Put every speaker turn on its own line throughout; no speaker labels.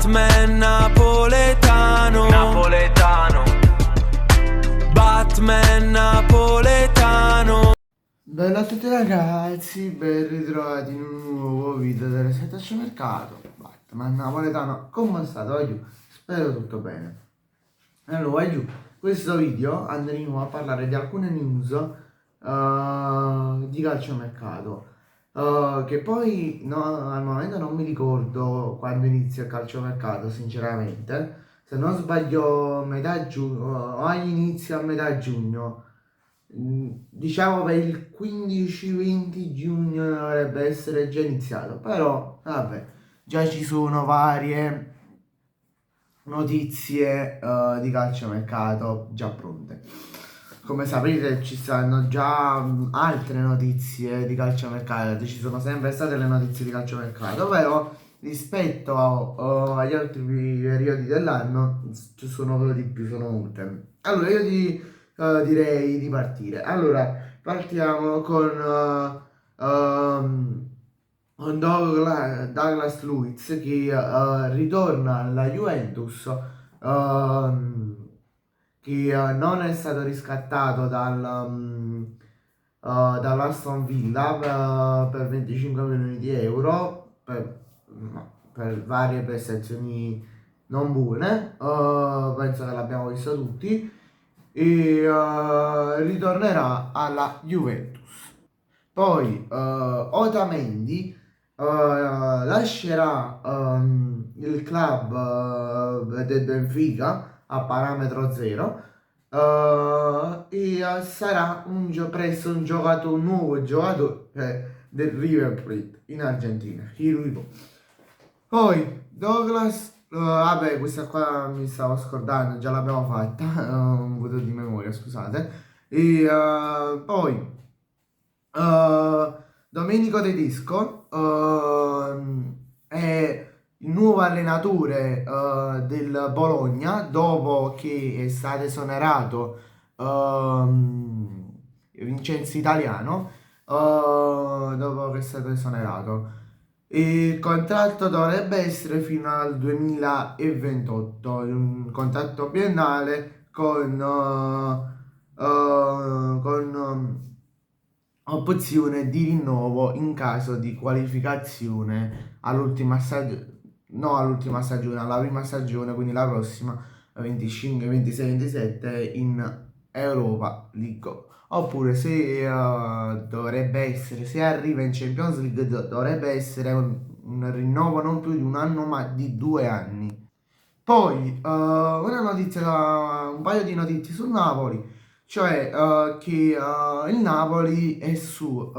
Batman napoletano, napoletano. Batman napoletano.
Bella a tutti ragazzi, ben ritrovati in un nuovo video del Setaccio Mercato. Batman napoletano, come state? Va giù? Spero tutto bene. Allora, va giù. Questo video andremo a parlare di alcune news di calciomercato. Che poi no, al momento non mi ricordo quando inizia il calciomercato, sinceramente. Se non sbaglio, metà giugno, o agli inizi a metà giugno. Diciamo per il 15-20 giugno dovrebbe essere già iniziato, però vabbè, già ci sono varie notizie di calciomercato già pronte. Come sapete ci stanno già altre notizie di calciomercato, ci sono sempre state le notizie di calciomercato, però rispetto agli altri periodi dell'anno ci sono di più, sono molte. Allora direi di partire. Allora, partiamo con Douglas Luiz che ritorna alla Juventus, che non è stato riscattato dall'Aston Villa per 25 milioni di euro per varie prestazioni non buone. Penso che l'abbiamo visto tutti e ritornerà alla Juventus. Poi Otamendi lascerà il club del Benfica a parametro zero e sarà presso un nuovo giocatore del River Plate in Argentina, Hiruipo. Poi Douglas, vabbè, questa qua mi stavo scordando, già l'abbiamo fatta, un voto di memoria, scusate. E poi Domenico Tedesco è il nuovo allenatore del Bologna dopo che è stato esonerato Vincenzo Italiano, dopo che è stato esonerato. Il contratto dovrebbe essere fino al 2028, un contratto biennale con opzione di rinnovo in caso di qualificazione all'ultima stagione, no all'ultima stagione, alla prima stagione, quindi la prossima 25, 26, 27 in Europa League. Oppure se dovrebbe essere, se arriva in Champions League dovrebbe essere un rinnovo non più di un anno ma di 2 anni. Poi una notizia, un paio di notizie sul Napoli, cioè che il Napoli è su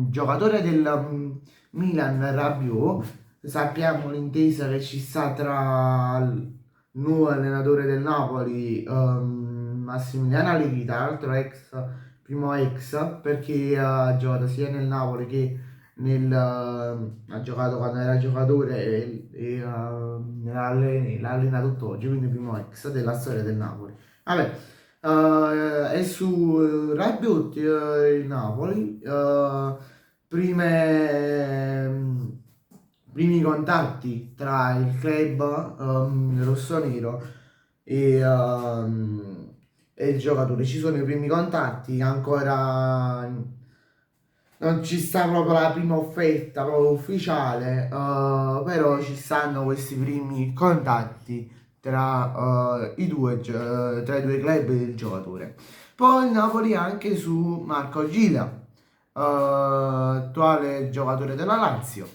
giocatore del Milan Rabiot. Sappiamo l'intesa che ci sta tra il nuovo allenatore del Napoli, Massimiliano Allegri, tra l'altro primo ex, perché ha giocato sia nel Napoli che ha giocato quando era giocatore e l'ha allenato tutt'oggi, quindi primo ex della storia del Napoli. Vabbè, è su Rabiot il Napoli, primi contatti tra il club rossonero e il giocatore. Ci sono i primi contatti, ancora non ci sta proprio la prima offerta proprio ufficiale, però ci stanno questi primi contatti tra i due club del giocatore. Poi il Napoli anche su Marco Gila, attuale giocatore della Lazio.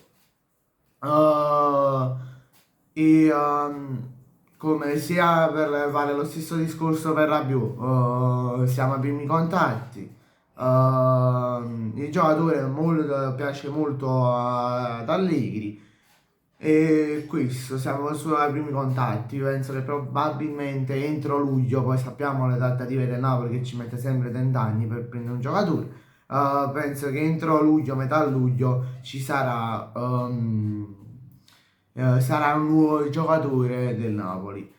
Come sia per fare lo stesso discorso per Rabiot, siamo ai primi contatti. Il giocatore piace molto ad Allegri e questo, siamo solo ai primi contatti. Penso che probabilmente entro luglio, poi sappiamo le trattative del Napoli che ci mette sempre 30 anni per prendere un giocatore. Penso che entro luglio, metà luglio ci sarà un nuovo giocatore del Napoli.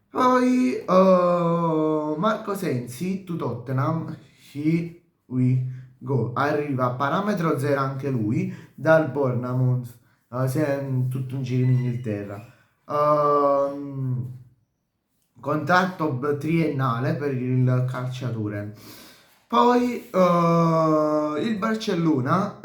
Poi Marco Sensi to Tottenham, here we go, arriva a parametro zero anche lui dal Bournemouth, tutto un giro in Inghilterra. contratto triennale per il calciatore. Poi il Barcellona,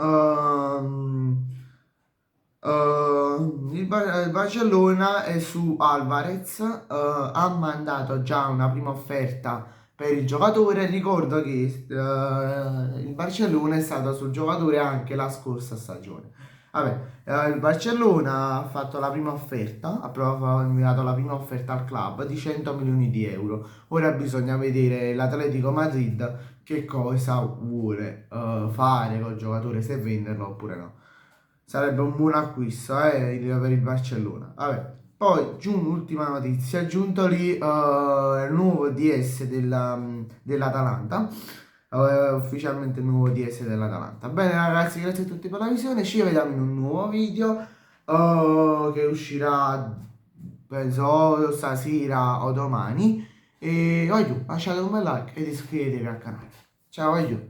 il Barcellona è su Alvarez, ha mandato già una prima offerta per il giocatore. Ricordo che il Barcellona è stato sul giocatore anche la scorsa stagione. Vabbè, il Barcellona ha fatto la prima offerta, ha inviato la prima offerta al club di 100 milioni di euro. Ora bisogna vedere l'Atletico Madrid che cosa vuole fare col giocatore, se venderlo oppure no. Sarebbe un buon acquisto per il Barcellona. Vabbè. Poi, ultima notizia, è giunto lì il nuovo DS dell'Atalanta. Ufficialmente il nuovo DS dell'Atalanta. Bene ragazzi, grazie a tutti per la visione. Ci vediamo in un nuovo video che uscirà penso stasera o domani. E voglio lasciate un bel like ed iscrivetevi al canale. Ciao, voglio.